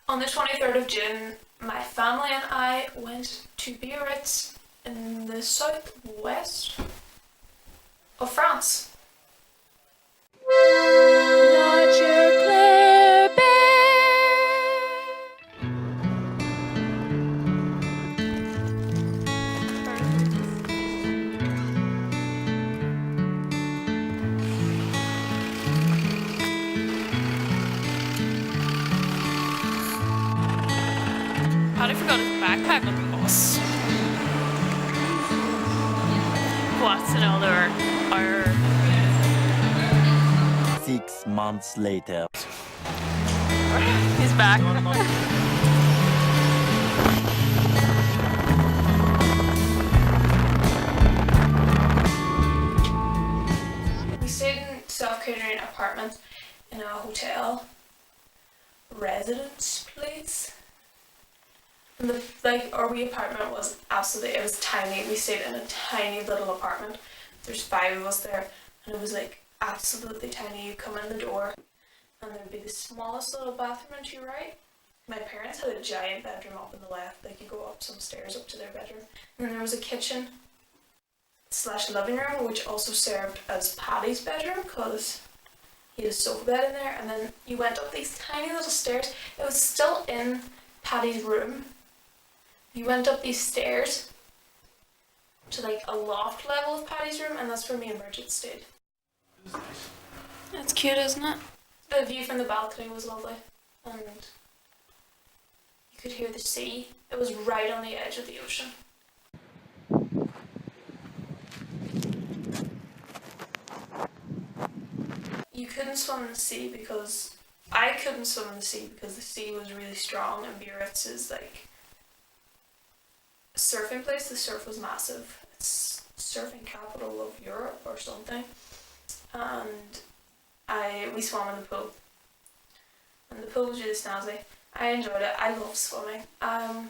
On the 23rd of June, my family and I went to BIARRITZ in the southwest of France. Not your Clare bear. Paddy forgot his backpack on the bus. What's another hour? 6 months later. He's back. We stayed in self-catering apartments in a hotel residence place. And our wee apartment was absolutely, it was tiny. We stayed in a tiny little apartment. There's 5 of us there, and it was like absolutely tiny. You come in the door and there'd be the smallest little bathroom to your right. My parents had a giant bedroom up on the left, like you go up some stairs up to their bedroom. And then there was a kitchen / living room, which also served as Paddy's bedroom because he had a sofa bed in there. And then you went up these tiny little stairs. It was still in Paddy's room. You went up these stairs to like a loft level of Paddy's room, and that's where me and Bridget stayed. That's cute, isn't it? The view from the balcony was lovely, and you could hear the sea. It was right on the edge of the ocean. You couldn't swim in the sea because I couldn't swim in the sea because the sea was really strong, and BIARRITZ is like a surfing place. The surf was massive. It's surfing capital of Europe or something. And we swam in the pool. And the pool was really snazzy. I enjoyed it. I love swimming. I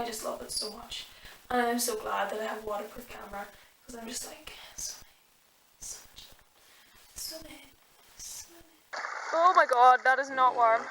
just love it so much. And I'm so glad that I have a waterproof camera because I'm just like, swimming. Oh my god, that is not warm.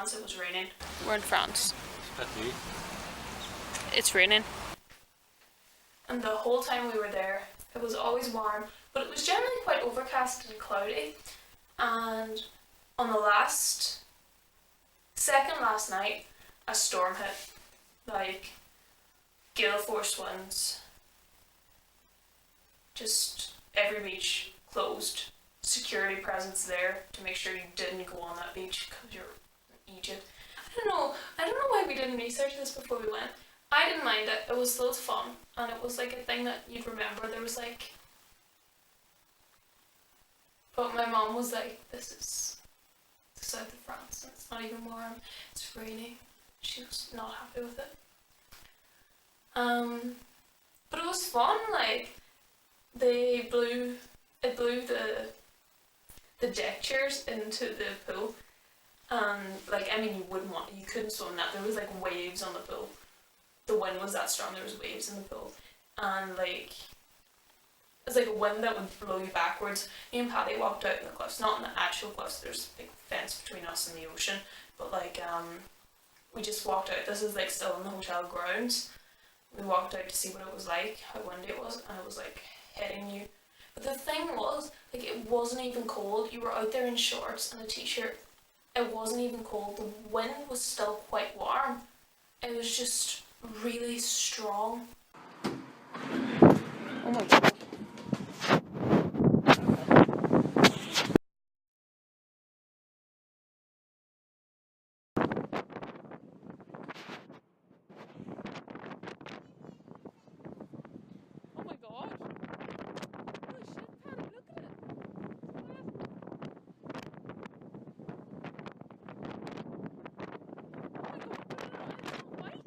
It was raining. We're in France. It's raining. And the whole time we were there, it was always warm, but it was generally quite overcast and cloudy. And on the second last night, a storm hit. Like, gale force winds. Just every beach closed. Security presence there to make sure you didn't go on that beach because you're in Egypt. I don't know why we didn't research this before we went. I didn't mind it. It was loads of fun, and it was like a thing that you'd remember. There was like, but my mom was like, "This is the south of France, and it's not even warm. It's raining." She was not happy with it. But it was fun. Like, it blew the deck chairs into the pool, And like, I mean, you couldn't swim in that. There was like waves on the pool. The wind was that strong, there was waves in the pool. And like, it's like a wind that would blow you backwards. Me and Patty walked out in the cliffs, not in the actual cliffs, there's a big fence between us and the ocean, but like, we just walked out. This is like still in the hotel grounds. We walked out to see what it was like, how windy it was, and it was like hitting you. But the thing was, like, it wasn't even cold. You were out there in shorts and a t-shirt. It wasn't even cold. The wind was still quite warm. It was just really strong. Oh my god. Oh my god. Holy shit, Patty, look at it. Oh my god,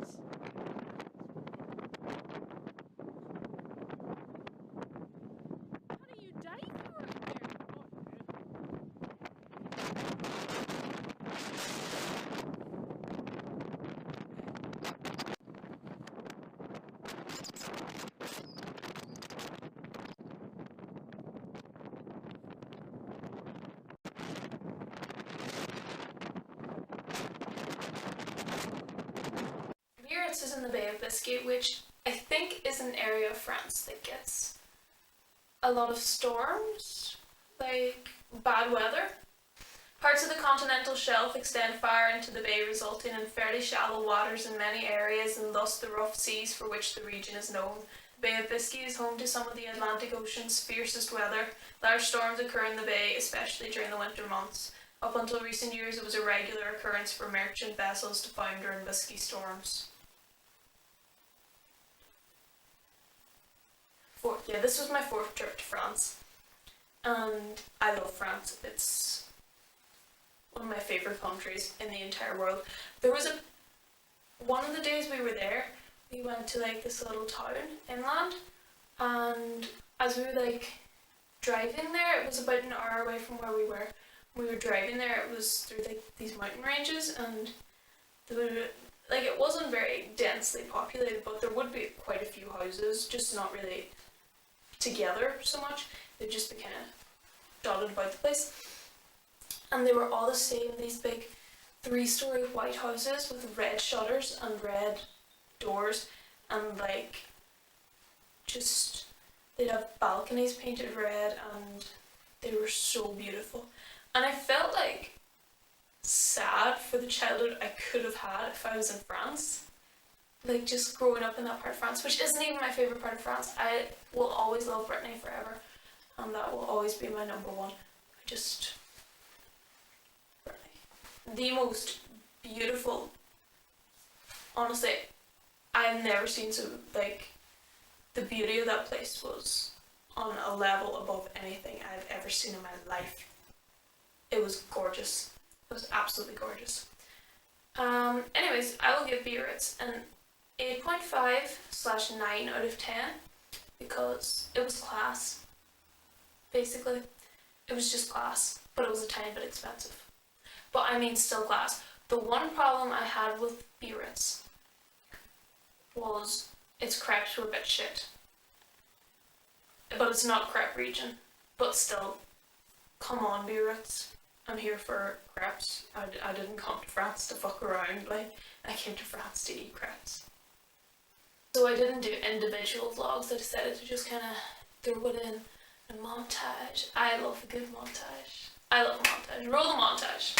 it's so white. Patty, you died for it there. BIARRITZ is in the Bay of Biscay, which I think is an area of France that gets a lot of storms, like bad weather. Parts of the continental shelf extend far into the bay, resulting in fairly shallow waters in many areas and thus the rough seas for which the region is known. The Bay of Biscay is home to some of the Atlantic Ocean's fiercest weather. Large storms occur in the bay, especially during the winter months. Up until recent years, it was a regular occurrence for merchant vessels to founder in Biscay storms. This was my 4th trip to France, and I love France. It's one of my favourite countries in the entire world. There was one of the days we were there, we went to like this little town inland, and as we were like driving there, it was about an hour away from where we were. We were driving there, it was through like these mountain ranges, and there were, like, it wasn't very densely populated, but there would be quite a few houses, just not really together so much. They'd just be kind of dotted about the place. And they were all the same, these big 3-story white houses with red shutters and red doors, and like, just, they'd have balconies painted red, and they were so beautiful. And I felt like sad for the childhood I could have had if I was in France. Like, just growing up in that part of France, which isn't even my favourite part of France. I will always love Brittany forever, and that will always be my number one. Brittany. The most beautiful, honestly, I've never seen so, like, the beauty of that place was on a level above anything I've ever seen in my life. It was gorgeous. It was absolutely gorgeous. Anyways, I will give BIARRITZ an 8.5/9 out of 10 because it was class. Basically, it was just class, but it was a tiny bit expensive. But I mean, still class. The one problem I had with BIARRITZ was its crepes were a bit shit. But it's not crepe region. But still, come on, BIARRITZ. I'm here for crepes. I didn't come to France to fuck around. Like, I came to France to eat crepes. So I didn't do individual vlogs. I decided to just kind of throw it in a montage. I love a good montage. I love montage. Roll the montage.